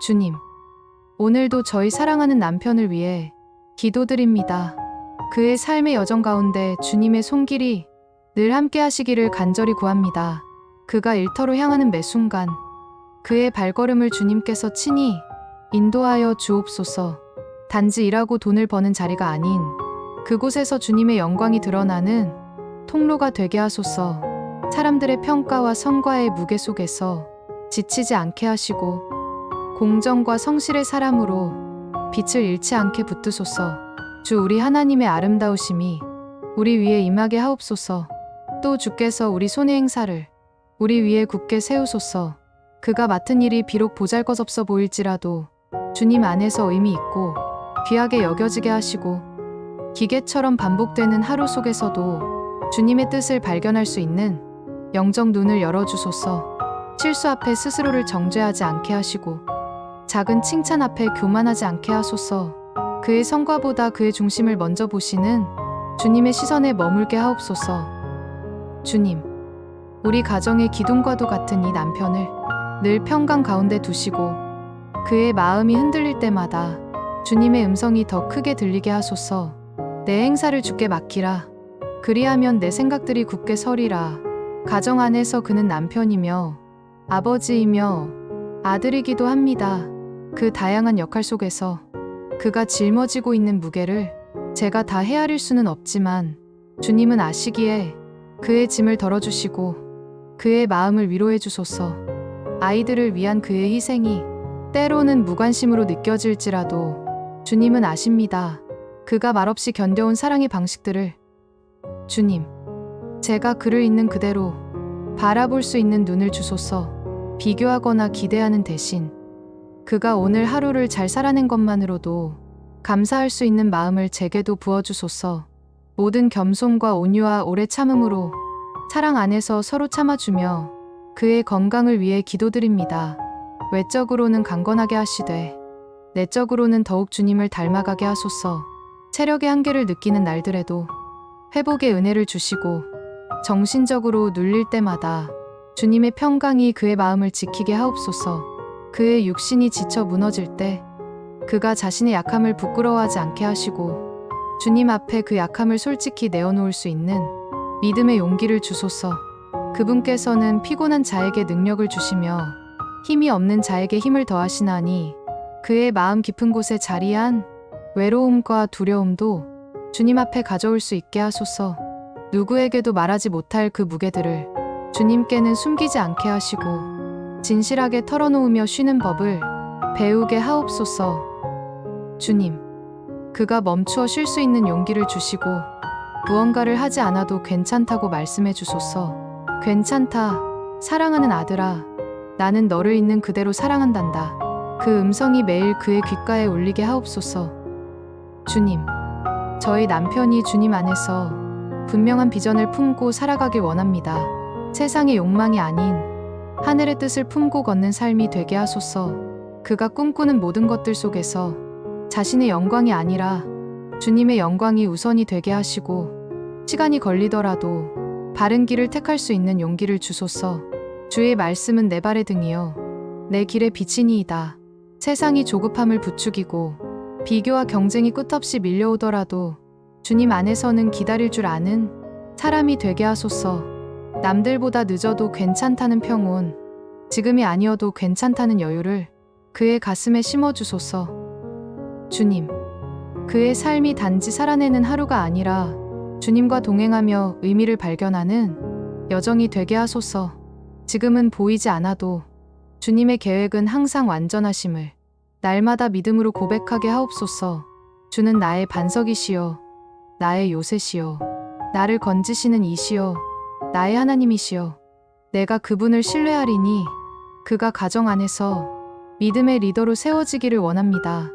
주님, 오늘도 저희 사랑하는 남편을 위해 기도드립니다. 그의 삶의 여정 가운데 주님의 손길이 늘 함께 하시기를 간절히 구합니다. 그가 일터로 향하는 매 순간 그의 발걸음을 주님께서 친히 인도하여 주옵소서. 단지 일하고 돈을 버는 자리가 아닌 그곳에서 주님의 영광이 드러나는 통로가 되게 하소서. 사람들의 평가와 성과의 무게 속에서 지치지 않게 하시고 공정과 성실의 사람으로 빛을 잃지 않게 붙드소서. 주 우리 하나님의 아름다우심이 우리 위에 임하게 하옵소서. 또 주께서 우리 손의 행사를 우리 위에 굳게 세우소서. 그가 맡은 일이 비록 보잘것없어 보일지라도 주님 안에서 의미 있고 귀하게 여겨지게 하시고 기계처럼 반복되는 하루 속에서도 주님의 뜻을 발견할 수 있는 영적 눈을 열어주소서. 실수 앞에 스스로를 정죄하지 않게 하시고 작은 칭찬 앞에 교만하지 않게 하소서. 그의 성과보다 그의 중심을 먼저 보시는 주님의 시선에 머물게 하옵소서. 주님, 우리 가정의 기둥과도 같은 이 남편을 늘 평강 가운데 두시고 그의 마음이 흔들릴 때마다 주님의 음성이 더 크게 들리게 하소서. 내 행사를 주께 맡기라. 그리하면 내 생각들이 굳게 서리라. 가정 안에서 그는 남편이며 아버지이며 아들이기도 합니다. 그 다양한 역할 속에서 그가 짊어지고 있는 무게를 제가 다 헤아릴 수는 없지만 주님은 아시기에 그의 짐을 덜어주시고 그의 마음을 위로해 주소서. 아이들을 위한 그의 희생이 때로는 무관심으로 느껴질지라도 주님은 아십니다. 그가 말없이 견뎌온 사랑의 방식들을. 주님, 제가 그를 있는 그대로 바라볼 수 있는 눈을 주소서. 비교하거나 기대하는 대신 그가 오늘 하루를 잘 살아낸 것만으로도 감사할 수 있는 마음을 제게도 부어주소서. 모든 겸손과 온유와 오래 참음으로 사랑 안에서 서로 참아주며 그의 건강을 위해 기도드립니다. 외적으로는 강건하게 하시되 내적으로는 더욱 주님을 닮아가게 하소서. 체력의 한계를 느끼는 날들에도 회복의 은혜를 주시고 정신적으로 눌릴 때마다 주님의 평강이 그의 마음을 지키게 하옵소서. 그의 육신이 지쳐 무너질 때 그가 자신의 약함을 부끄러워하지 않게 하시고 주님 앞에 그 약함을 솔직히 내어놓을 수 있는 믿음의 용기를 주소서. 그분께서는 피곤한 자에게 능력을 주시며 힘이 없는 자에게 힘을 더하시나니 그의 마음 깊은 곳에 자리한 외로움과 두려움도 주님 앞에 가져올 수 있게 하소서. 누구에게도 말하지 못할 그 무게들을 주님께는 숨기지 않게 하시고 진실하게 털어놓으며 쉬는 법을 배우게 하옵소서. 주님, 그가 멈추어 쉴 수 있는 용기를 주시고 무언가를 하지 않아도 괜찮다고 말씀해 주소서. 괜찮다, 사랑하는 아들아. 나는 너를 있는 그대로 사랑한단다. 그 음성이 매일 그의 귓가에 울리게 하옵소서. 주님, 저희 남편이 주님 안에서 분명한 비전을 품고 살아가길 원합니다. 세상의 욕망이 아닌 하늘의 뜻을 품고 걷는 삶이 되게 하소서. 그가 꿈꾸는 모든 것들 속에서 자신의 영광이 아니라 주님의 영광이 우선이 되게 하시고 시간이 걸리더라도 바른 길을 택할 수 있는 용기를 주소서. 주의 말씀은 내 발의 등이요 내 길의 빛이니이다. 세상이 조급함을 부추기고 비교와 경쟁이 끝없이 밀려오더라도 주님 안에서는 기다릴 줄 아는 사람이 되게 하소서. 남들보다 늦어도 괜찮다는 평온, 지금이 아니어도 괜찮다는 여유를 그의 가슴에 심어주소서. 주님, 그의 삶이 단지 살아내는 하루가 아니라 주님과 동행하며 의미를 발견하는 여정이 되게 하소서. 지금은 보이지 않아도 주님의 계획은 항상 완전하심을 날마다 믿음으로 고백하게 하옵소서. 주는 나의 반석이시여 나의 요새시여 나를 건지시는 이시여 나의 하나님이시여. 내가 그분을 신뢰하리니 그가 가정 안에서 믿음의 리더로 세워지기를 원합니다.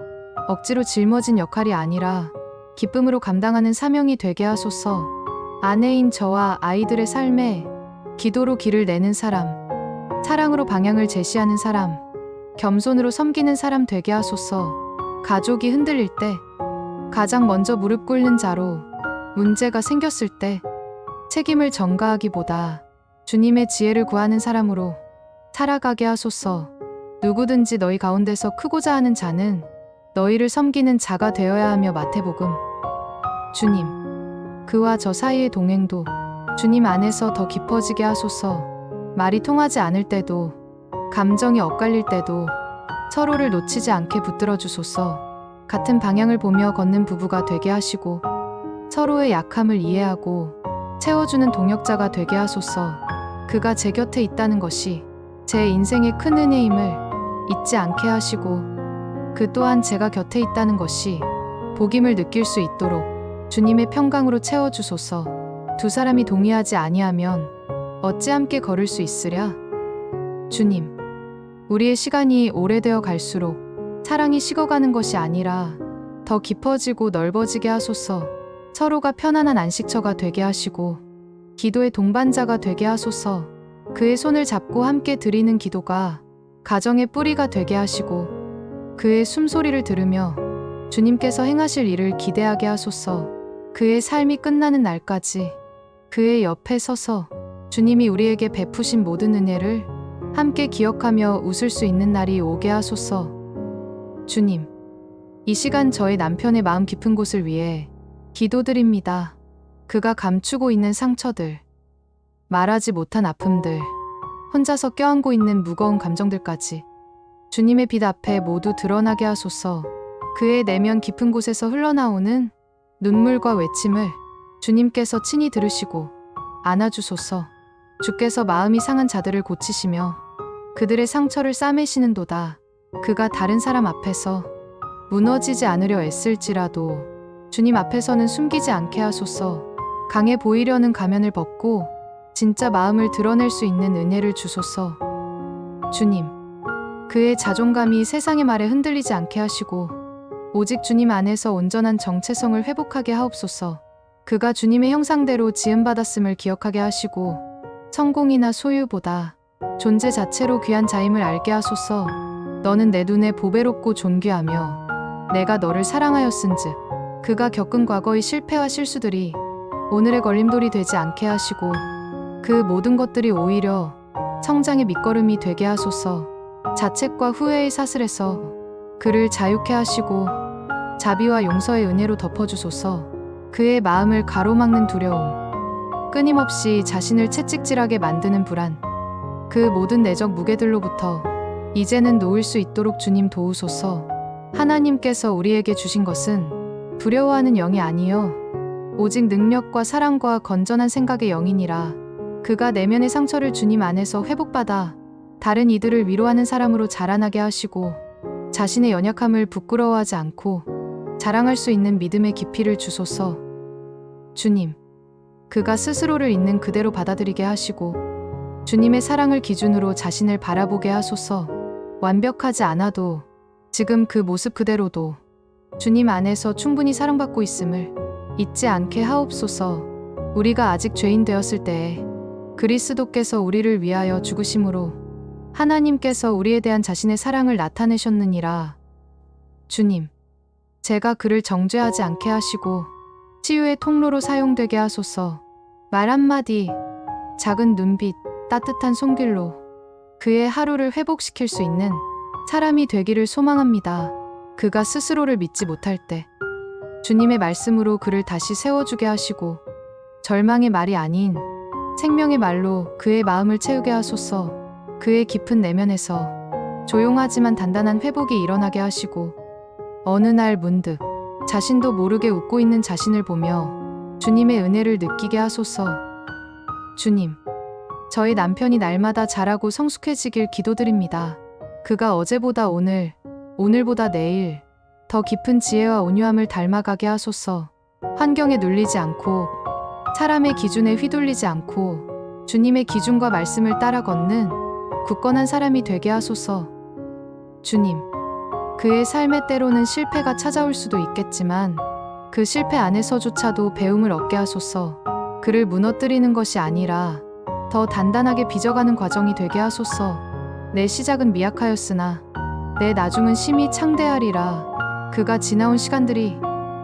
억지로 짊어진 역할이 아니라 기쁨으로 감당하는 사명이 되게 하소서. 아내인 저와 아이들의 삶에 기도로 길을 내는 사람, 사랑으로 방향을 제시하는 사람, 겸손으로 섬기는 사람 되게 하소서. 가족이 흔들릴 때 가장 먼저 무릎 꿇는 자로, 문제가 생겼을 때 책임을 전가하기보다 주님의 지혜를 구하는 사람으로 살아가게 하소서. 누구든지 너희 가운데서 크고자 하는 자는 너희를 섬기는 자가 되어야 하며. 마태복음. 주님, 그와 저 사이의 동행도 주님 안에서 더 깊어지게 하소서. 말이 통하지 않을 때도, 감정이 엇갈릴 때도 서로를 놓치지 않게 붙들어 주소서. 같은 방향을 보며 걷는 부부가 되게 하시고 서로의 약함을 이해하고 채워주는 동역자가 되게 하소서. 그가 제 곁에 있다는 것이 제 인생의 큰 은혜임을 잊지 않게 하시고 그 또한 제가 곁에 있다는 것이 복임을 느낄 수 있도록 주님의 평강으로 채워주소서. 두 사람이 동의하지 아니하면 어찌 함께 걸을 수 있으랴? 주님, 우리의 시간이 오래되어 갈수록 사랑이 식어가는 것이 아니라 더 깊어지고 넓어지게 하소서. 서로가 편안한 안식처가 되게 하시고 기도의 동반자가 되게 하소서. 그의 손을 잡고 함께 드리는 기도가 가정의 뿌리가 되게 하시고 그의 숨소리를 들으며 주님께서 행하실 일을 기대하게 하소서. 그의 삶이 끝나는 날까지 그의 옆에 서서 주님이 우리에게 베푸신 모든 은혜를 함께 기억하며 웃을 수 있는 날이 오게 하소서. 주님, 이 시간 저의 남편의 마음 깊은 곳을 위해 기도드립니다. 그가 감추고 있는 상처들, 말하지 못한 아픔들, 혼자서 껴안고 있는 무거운 감정들까지 주님의 빛 앞에 모두 드러나게 하소서. 그의 내면 깊은 곳에서 흘러나오는 눈물과 외침을 주님께서 친히 들으시고 안아주소서. 주께서 마음이 상한 자들을 고치시며 그들의 상처를 싸매시는도다. 그가 다른 사람 앞에서 무너지지 않으려 애쓸지라도 주님 앞에서는 숨기지 않게 하소서. 강해 보이려는 가면을 벗고 진짜 마음을 드러낼 수 있는 은혜를 주소서. 주님, 그의 자존감이 세상의 말에 흔들리지 않게 하시고 오직 주님 안에서 온전한 정체성을 회복하게 하옵소서. 그가 주님의 형상대로 지음받았음을 기억하게 하시고 성공이나 소유보다 존재 자체로 귀한 자임을 알게 하소서. 너는 내 눈에 보배롭고 존귀하며 내가 너를 사랑하였은즉 그가 겪은 과거의 실패와 실수들이 오늘의 걸림돌이 되지 않게 하시고 그 모든 것들이 오히려 성장의 밑거름이 되게 하소서. 자책과 후회의 사슬에서 그를 자유케 하시고 자비와 용서의 은혜로 덮어주소서. 그의 마음을 가로막는 두려움, 끊임없이 자신을 채찍질하게 만드는 불안, 그 모든 내적 무게들로부터 이제는 놓을 수 있도록 주님 도우소서. 하나님께서 우리에게 주신 것은 두려워하는 영이 아니요 오직 능력과 사랑과 건전한 생각의 영이니라. 그가 내면의 상처를 주님 안에서 회복받아 다른 이들을 위로하는 사람으로 자라나게 하시고 자신의 연약함을 부끄러워하지 않고 자랑할 수 있는 믿음의 깊이를 주소서. 주님, 그가 스스로를 있는 그대로 받아들이게 하시고 주님의 사랑을 기준으로 자신을 바라보게 하소서. 완벽하지 않아도 지금 그 모습 그대로도 주님 안에서 충분히 사랑받고 있음을 잊지 않게 하옵소서. 우리가 아직 죄인 되었을 때에 그리스도께서 우리를 위하여 죽으심으로 하나님께서 우리에 대한 자신의 사랑을 나타내셨느니라. 주님, 제가 그를 정죄하지 않게 하시고 치유의 통로로 사용되게 하소서. 말 한마디, 작은 눈빛, 따뜻한 손길로 그의 하루를 회복시킬 수 있는 사람이 되기를 소망합니다. 그가 스스로를 믿지 못할 때 주님의 말씀으로 그를 다시 세워주게 하시고 절망의 말이 아닌 생명의 말로 그의 마음을 채우게 하소서. 그의 깊은 내면에서 조용하지만 단단한 회복이 일어나게 하시고 어느 날 문득 자신도 모르게 웃고 있는 자신을 보며 주님의 은혜를 느끼게 하소서. 주님, 저희 남편이 날마다 자라고 성숙해지길 기도드립니다. 그가 어제보다 오늘, 오늘보다 내일 더 깊은 지혜와 온유함을 닮아가게 하소서. 환경에 눌리지 않고 사람의 기준에 휘둘리지 않고 주님의 기준과 말씀을 따라 걷는 굳건한 사람이 되게 하소서. 주님, 그의 삶에 때로는 실패가 찾아올 수도 있겠지만 그 실패 안에서조차도 배움을 얻게 하소서. 그를 무너뜨리는 것이 아니라 더 단단하게 빚어가는 과정이 되게 하소서. 내 시작은 미약하였으나 내 나중은 심히 창대하리라. 그가 지나온 시간들이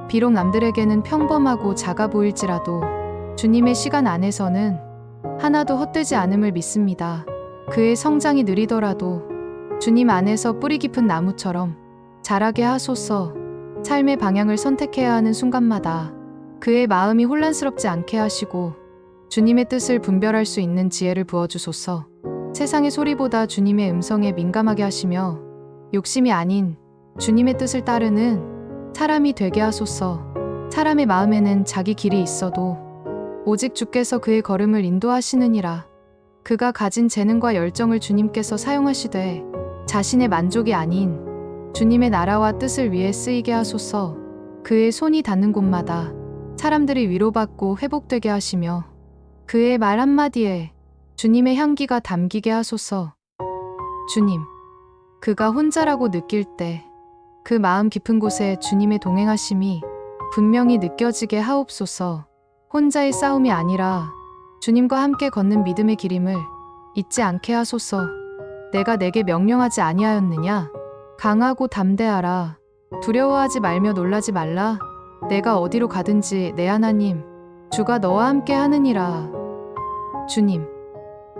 비록 남들에게는 평범하고 작아 보일지라도 주님의 시간 안에서는 하나도 헛되지 않음을 믿습니다. 그의 성장이 느리더라도 주님 안에서 뿌리 깊은 나무처럼 자라게 하소서. 삶의 방향을 선택해야 하는 순간마다 그의 마음이 혼란스럽지 않게 하시고 주님의 뜻을 분별할 수 있는 지혜를 부어주소서. 세상의 소리보다 주님의 음성에 민감하게 하시며 욕심이 아닌 주님의 뜻을 따르는 사람이 되게 하소서. 사람의 마음에는 자기 길이 있어도 오직 주께서 그의 걸음을 인도하시느니라. 그가 가진 재능과 열정을 주님께서 사용하시되 자신의 만족이 아닌 주님의 나라와 뜻을 위해 쓰이게 하소서. 그의 손이 닿는 곳마다 사람들이 위로받고 회복되게 하시며 그의 말 한마디에 주님의 향기가 담기게 하소서. 주님, 그가 혼자라고 느낄 때 그 마음 깊은 곳에 주님의 동행하심이 분명히 느껴지게 하옵소서. 혼자의 싸움이 아니라 주님과 함께 걷는 믿음의 길임을 잊지 않게 하소서. 내가 내게 명령하지 아니하였느냐? 강하고 담대하라. 두려워하지 말며 놀라지 말라. 내가 어디로 가든지 내 하나님 주가 너와 함께 하느니라. 주님,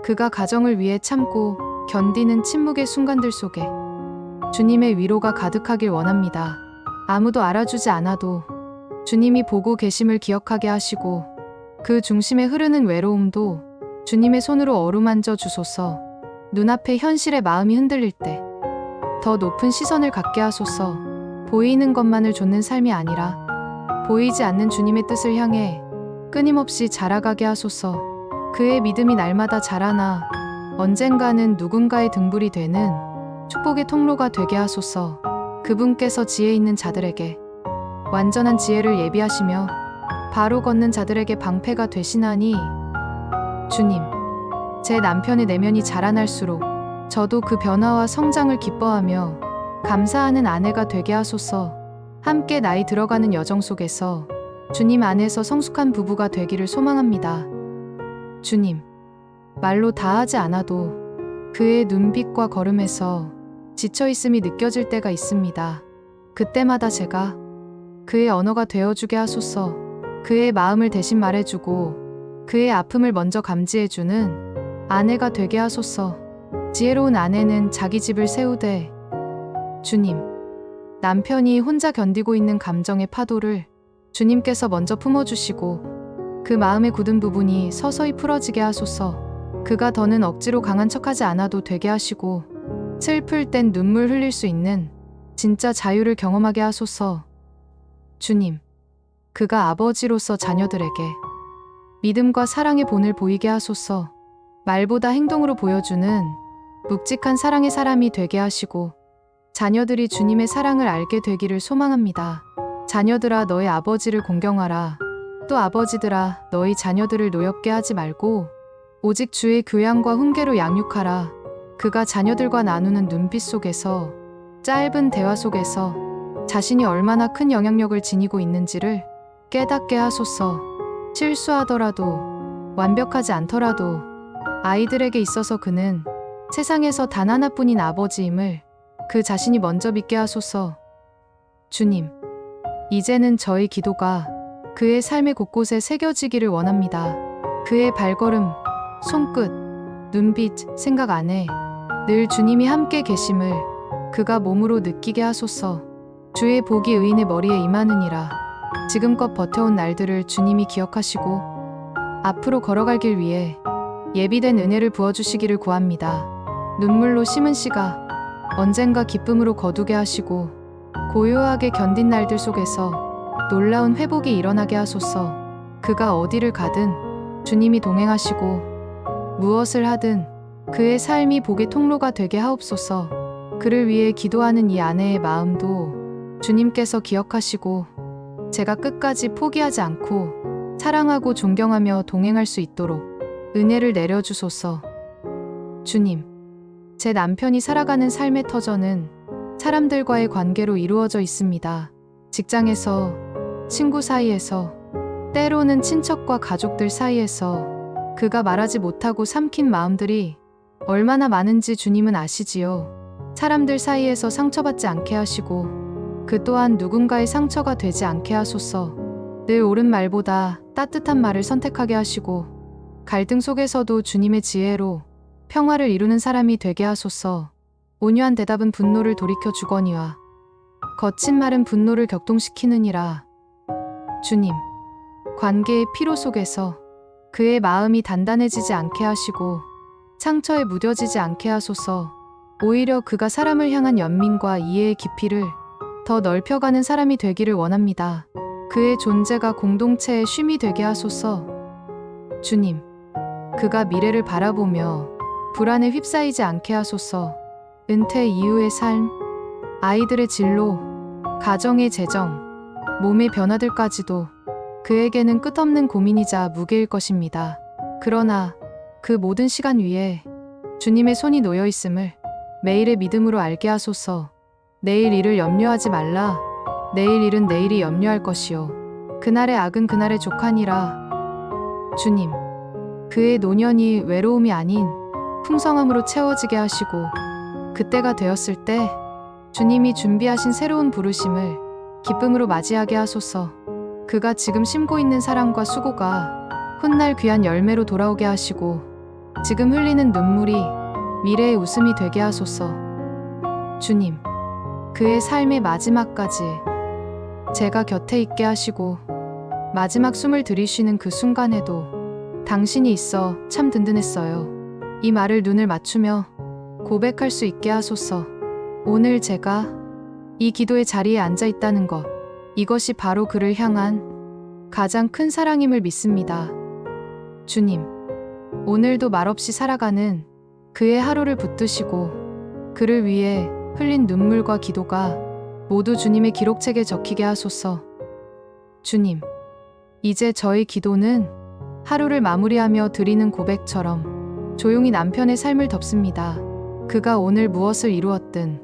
그가 가정을 위해 참고 견디는 침묵의 순간들 속에 주님의 위로가 가득하길 원합니다. 아무도 알아주지 않아도 주님이 보고 계심을 기억하게 하시고 그 중심에 흐르는 외로움도 주님의 손으로 어루만져 주소서. 눈앞에 현실의 마음이 흔들릴 때 더 높은 시선을 갖게 하소서. 보이는 것만을 좇는 삶이 아니라 보이지 않는 주님의 뜻을 향해 끊임없이 자라가게 하소서. 그의 믿음이 날마다 자라나 언젠가는 누군가의 등불이 되는 축복의 통로가 되게 하소서. 그분께서 지혜 있는 자들에게 완전한 지혜를 예비하시며 바로 걷는 자들에게 방패가 되시나니 주님, 제 남편의 내면이 자라날수록 저도 그 변화와 성장을 기뻐하며 감사하는 아내가 되게 하소서. 함께 나이 들어가는 여정 속에서 주님 안에서 성숙한 부부가 되기를 소망합니다. 주님, 말로 다 하지 않아도 그의 눈빛과 걸음에서 지쳐있음이 느껴질 때가 있습니다. 그때마다 제가 그의 언어가 되어주게 하소서. 그의 마음을 대신 말해주고 그의 아픔을 먼저 감지해주는 아내가 되게 하소서. 지혜로운 아내는 자기 집을 세우되 주님, 남편이 혼자 견디고 있는 감정의 파도를 주님께서 먼저 품어주시고 그 마음의 굳은 부분이 서서히 풀어지게 하소서. 그가 더는 억지로 강한 척하지 않아도 되게 하시고 슬플 땐 눈물 흘릴 수 있는 진짜 자유를 경험하게 하소서. 주님, 그가 아버지로서 자녀들에게 믿음과 사랑의 본을 보이게 하소서. 말보다 행동으로 보여주는 묵직한 사랑의 사람이 되게 하시고 자녀들이 주님의 사랑을 알게 되기를 소망합니다. 자녀들아, 너의 아버지를 공경하라. 또 아버지들아, 너희 자녀들을 노엽게 하지 말고 오직 주의 교양과 훈계로 양육하라. 그가 자녀들과 나누는 눈빛 속에서 짧은 대화 속에서 자신이 얼마나 큰 영향력을 지니고 있는지를 깨닫게 하소서. 실수하더라도 완벽하지 않더라도 아이들에게 있어서 그는 세상에서 단 하나뿐인 아버지임을 그 자신이 먼저 믿게 하소서. 주님, 이제는 저희 기도가 그의 삶의 곳곳에 새겨지기를 원합니다. 그의 발걸음, 손끝, 눈빛, 생각 안에 늘 주님이 함께 계심을 그가 몸으로 느끼게 하소서. 주의 복이 의인의 머리에 임하느니라. 지금껏 버텨온 날들을 주님이 기억하시고 앞으로 걸어갈 길 위해 예비된 은혜를 부어주시기를 구합니다. 눈물로 심은 씨가 언젠가 기쁨으로 거두게 하시고 고요하게 견딘 날들 속에서 놀라운 회복이 일어나게 하소서. 그가 어디를 가든 주님이 동행하시고 무엇을 하든 그의 삶이 복의 통로가 되게 하옵소서. 그를 위해 기도하는 이 아내의 마음도 주님께서 기억하시고 제가 끝까지 포기하지 않고 사랑하고 존경하며 동행할 수 있도록 은혜를 내려주소서. 주님, 제 남편이 살아가는 삶의 터전은 사람들과의 관계로 이루어져 있습니다. 직장에서, 친구 사이에서, 때로는 친척과 가족들 사이에서 그가 말하지 못하고 삼킨 마음들이 얼마나 많은지 주님은 아시지요. 사람들 사이에서 상처받지 않게 하시고 그 또한 누군가의 상처가 되지 않게 하소서. 늘 옳은 말보다 따뜻한 말을 선택하게 하시고 갈등 속에서도 주님의 지혜로 평화를 이루는 사람이 되게 하소서. 온유한 대답은 분노를 돌이켜 주거니와 거친 말은 분노를 격동시키느니라. 주님, 관계의 피로 속에서 그의 마음이 단단해지지 않게 하시고 상처에 무뎌지지 않게 하소서. 오히려 그가 사람을 향한 연민과 이해의 깊이를 더 넓혀가는 사람이 되기를 원합니다. 그의 존재가 공동체의 쉼이 되게 하소서. 주님, 그가 미래를 바라보며 불안에 휩싸이지 않게 하소서. 은퇴 이후의 삶, 아이들의 진로, 가정의 재정, 몸의 변화들까지도 그에게는 끝없는 고민이자 무게일 것입니다. 그러나 그 모든 시간 위에 주님의 손이 놓여 있음을 매일의 믿음으로 알게 하소서. 내일 일을 염려하지 말라. 내일 일은 내일이 염려할 것이요. 그날의 악은 그날의 족하니라. 주님, 그의 노년이 외로움이 아닌 풍성함으로 채워지게 하시고 그때가 되었을 때 주님이 준비하신 새로운 부르심을 기쁨으로 맞이하게 하소서. 그가 지금 심고 있는 사랑과 수고가 훗날 귀한 열매로 돌아오게 하시고 지금 흘리는 눈물이 미래의 웃음이 되게 하소서. 주님, 그의 삶의 마지막까지 제가 곁에 있게 하시고 마지막 숨을 들이쉬는 그 순간에도 당신이 있어 참 든든했어요. 이 말을 눈을 맞추며 고백할 수 있게 하소서. 오늘 제가 이 기도의 자리에 앉아 있다는 것, 이것이 바로 그를 향한 가장 큰 사랑임을 믿습니다. 주님, 오늘도 말없이 살아가는 그의 하루를 붙드시고 그를 위해 흘린 눈물과 기도가 모두 주님의 기록책에 적히게 하소서. 주님, 이제 저희 기도는 하루를 마무리하며 드리는 고백처럼 조용히 남편의 삶을 덮습니다. 그가 오늘 무엇을 이루었든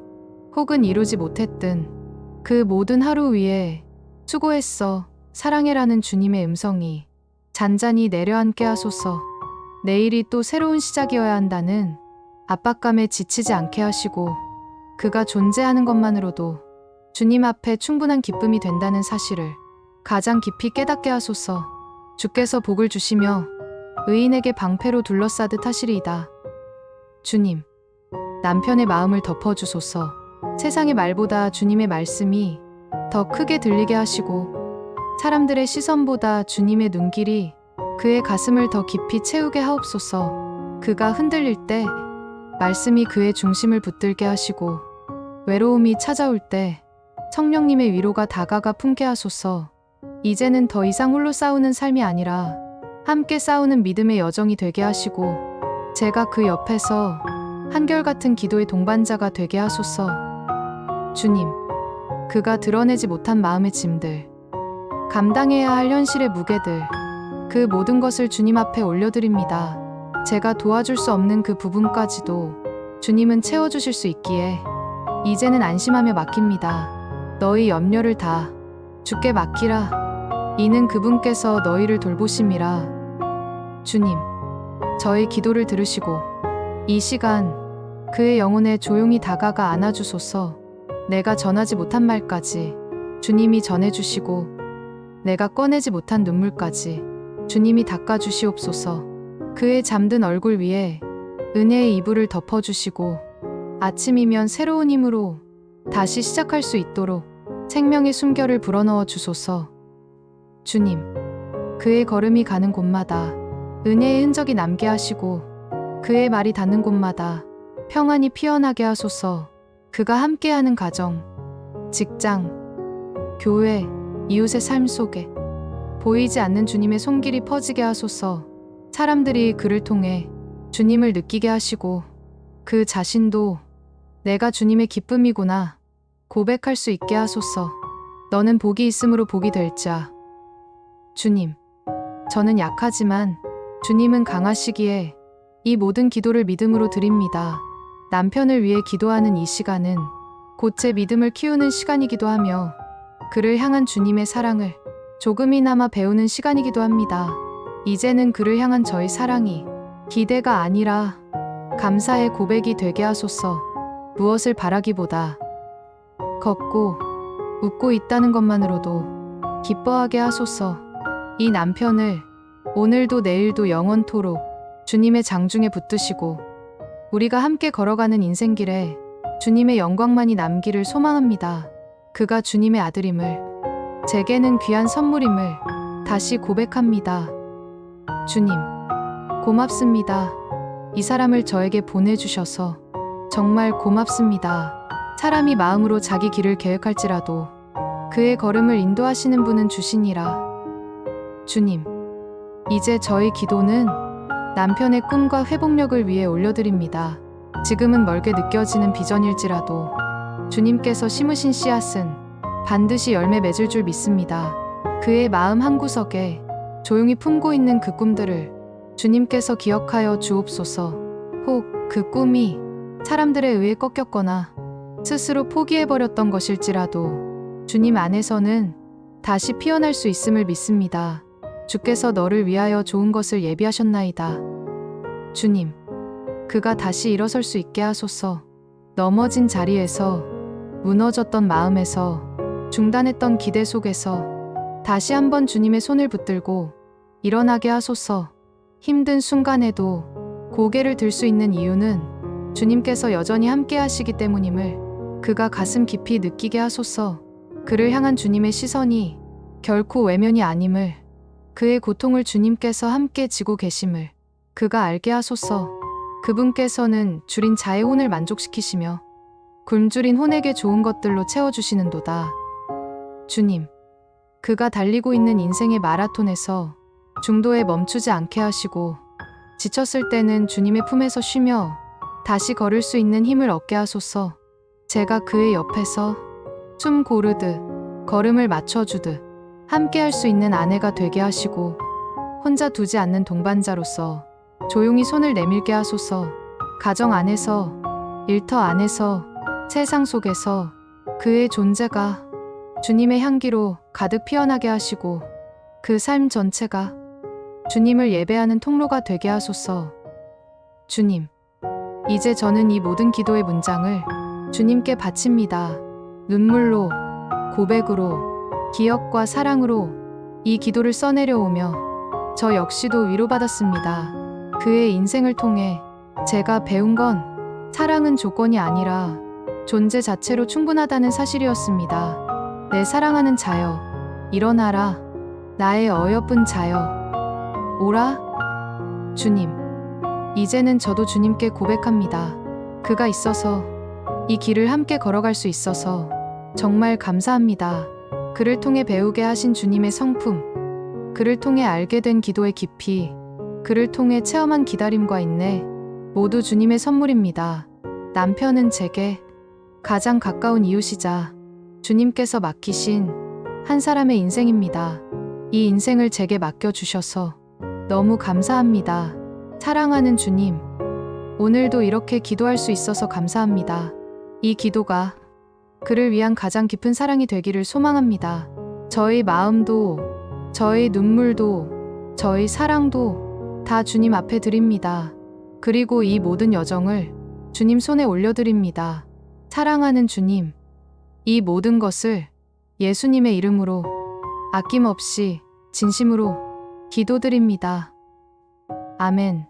혹은 이루지 못했든 그 모든 하루 위에 수고했어, 사랑해라는 주님의 음성이 잔잔히 내려앉게 하소서. 내일이 또 새로운 시작이어야 한다는 압박감에 지치지 않게 하시고 그가 존재하는 것만으로도 주님 앞에 충분한 기쁨이 된다는 사실을 가장 깊이 깨닫게 하소서. 주께서 복을 주시며 의인에게 방패로 둘러싸듯 하시리이다. 주님, 남편의 마음을 덮어주소서. 세상의 말보다 주님의 말씀이 더 크게 들리게 하시고 사람들의 시선보다 주님의 눈길이 그의 가슴을 더 깊이 채우게 하옵소서. 그가 흔들릴 때 말씀이 그의 중심을 붙들게 하시고 외로움이 찾아올 때 성령님의 위로가 다가가 품게 하소서. 이제는 더 이상 홀로 싸우는 삶이 아니라 함께 싸우는 믿음의 여정이 되게 하시고 제가 그 옆에서 한결같은 기도의 동반자가 되게 하소서. 주님, 그가 드러내지 못한 마음의 짐들, 감당해야 할 현실의 무게들, 그 모든 것을 주님 앞에 올려드립니다. 제가 도와줄 수 없는 그 부분까지도 주님은 채워주실 수 있기에 이제는 안심하며 맡깁니다. 너희 염려를 다 주께 맡기라. 이는 그분께서 너희를 돌보심이라. 주님, 저의 기도를 들으시고 이 시간 그의 영혼에 조용히 다가가 안아주소서. 내가 전하지 못한 말까지 주님이 전해주시고 내가 꺼내지 못한 눈물까지 주님이 닦아주시옵소서. 그의 잠든 얼굴 위에 은혜의 이불을 덮어주시고 아침이면 새로운 힘으로 다시 시작할 수 있도록 생명의 숨결을 불어넣어 주소서. 주님, 그의 걸음이 가는 곳마다 은혜의 흔적이 남게 하시고 그의 말이 닿는 곳마다 평안이 피어나게 하소서. 그가 함께하는 가정, 직장, 교회, 이웃의 삶 속에 보이지 않는 주님의 손길이 퍼지게 하소서. 사람들이 그를 통해 주님을 느끼게 하시고 그 자신도 내가 주님의 기쁨이구나 고백할 수 있게 하소서. 너는 복이 있으므로 복이 될 자. 주님, 저는 약하지만 주님은 강하시기에 이 모든 기도를 믿음으로 드립니다. 남편을 위해 기도하는 이 시간은 곧 제 믿음을 키우는 시간이기도 하며 그를 향한 주님의 사랑을 조금이나마 배우는 시간이기도 합니다. 이제는 그를 향한 저의 사랑이 기대가 아니라 감사의 고백이 되게 하소서. 무엇을 바라기보다 걷고 웃고 있다는 것만으로도 기뻐하게 하소서. 이 남편을 오늘도 내일도 영원토록 주님의 장중에 붙드시고 우리가 함께 걸어가는 인생길에 주님의 영광만이 남기를 소망합니다. 그가 주님의 아들임을, 제게는 귀한 선물임을 다시 고백합니다. 주님, 고맙습니다. 이 사람을 저에게 보내주셔서 정말 고맙습니다. 사람이 마음으로 자기 길을 계획할지라도 그의 걸음을 인도하시는 분은 주시니라. 주님, 이제 저희 기도는 남편의 꿈과 회복력을 위해 올려드립니다. 지금은 멀게 느껴지는 비전일지라도 주님께서 심으신 씨앗은 반드시 열매 맺을 줄 믿습니다. 그의 마음 한구석에 조용히 품고 있는 그 꿈들을 주님께서 기억하여 주옵소서. 혹 그 꿈이 사람들에 의해 꺾였거나 스스로 포기해버렸던 것일지라도 주님 안에서는 다시 피어날 수 있음을 믿습니다. 주께서 너를 위하여 좋은 것을 예비하셨나이다. 주님, 그가 다시 일어설 수 있게 하소서. 넘어진 자리에서, 무너졌던 마음에서, 중단했던 기대 속에서 다시 한번 주님의 손을 붙들고 일어나게 하소서. 힘든 순간에도 고개를 들 수 있는 이유는 주님께서 여전히 함께 하시기 때문임을 그가 가슴 깊이 느끼게 하소서. 그를 향한 주님의 시선이 결코 외면이 아님을, 그의 고통을 주님께서 함께 지고 계심을 그가 알게 하소서. 그분께서는 줄인 자의 혼을 만족시키시며 굶주린 혼에게 좋은 것들로 채워주시는도다. 주님, 그가 달리고 있는 인생의 마라톤에서 중도에 멈추지 않게 하시고 지쳤을 때는 주님의 품에서 쉬며 다시 걸을 수 있는 힘을 얻게 하소서. 제가 그의 옆에서 숨 고르듯 걸음을 맞춰주듯 함께 할 수 있는 아내가 되게 하시고 혼자 두지 않는 동반자로서 조용히 손을 내밀게 하소서. 가정 안에서, 일터 안에서, 세상 속에서 그의 존재가 주님의 향기로 가득 피어나게 하시고 그 삶 전체가 주님을 예배하는 통로가 되게 하소서. 주님, 이제 저는 이 모든 기도의 문장을 주님께 바칩니다. 눈물로, 고백으로, 기억과 사랑으로 이 기도를 써내려오며 저 역시도 위로받았습니다. 그의 인생을 통해 제가 배운 건 사랑은 조건이 아니라 존재 자체로 충분하다는 사실이었습니다. 내 사랑하는 자여, 일어나라. 나의 어여쁜 자여, 오라. 주님, 이제는 저도 주님께 고백합니다. 그가 있어서, 이 길을 함께 걸어갈 수 있어서 정말 감사합니다. 그를 통해 배우게 하신 주님의 성품, 그를 통해 알게 된 기도의 깊이, 그를 통해 체험한 기다림과 인내, 모두 주님의 선물입니다. 남편은 제게 가장 가까운 이웃이자 주님께서 맡기신 한 사람의 인생입니다. 이 인생을 제게 맡겨주셔서 너무 감사합니다. 사랑하는 주님, 오늘도 이렇게 기도할 수 있어서 감사합니다. 이 기도가 그를 위한 가장 깊은 사랑이 되기를 소망합니다. 저희 마음도, 저희 눈물도, 저희 사랑도 다 주님 앞에 드립니다. 그리고 이 모든 여정을 주님 손에 올려드립니다. 사랑하는 주님, 이 모든 것을 예수님의 이름으로 아낌없이 진심으로 기도드립니다. 아멘.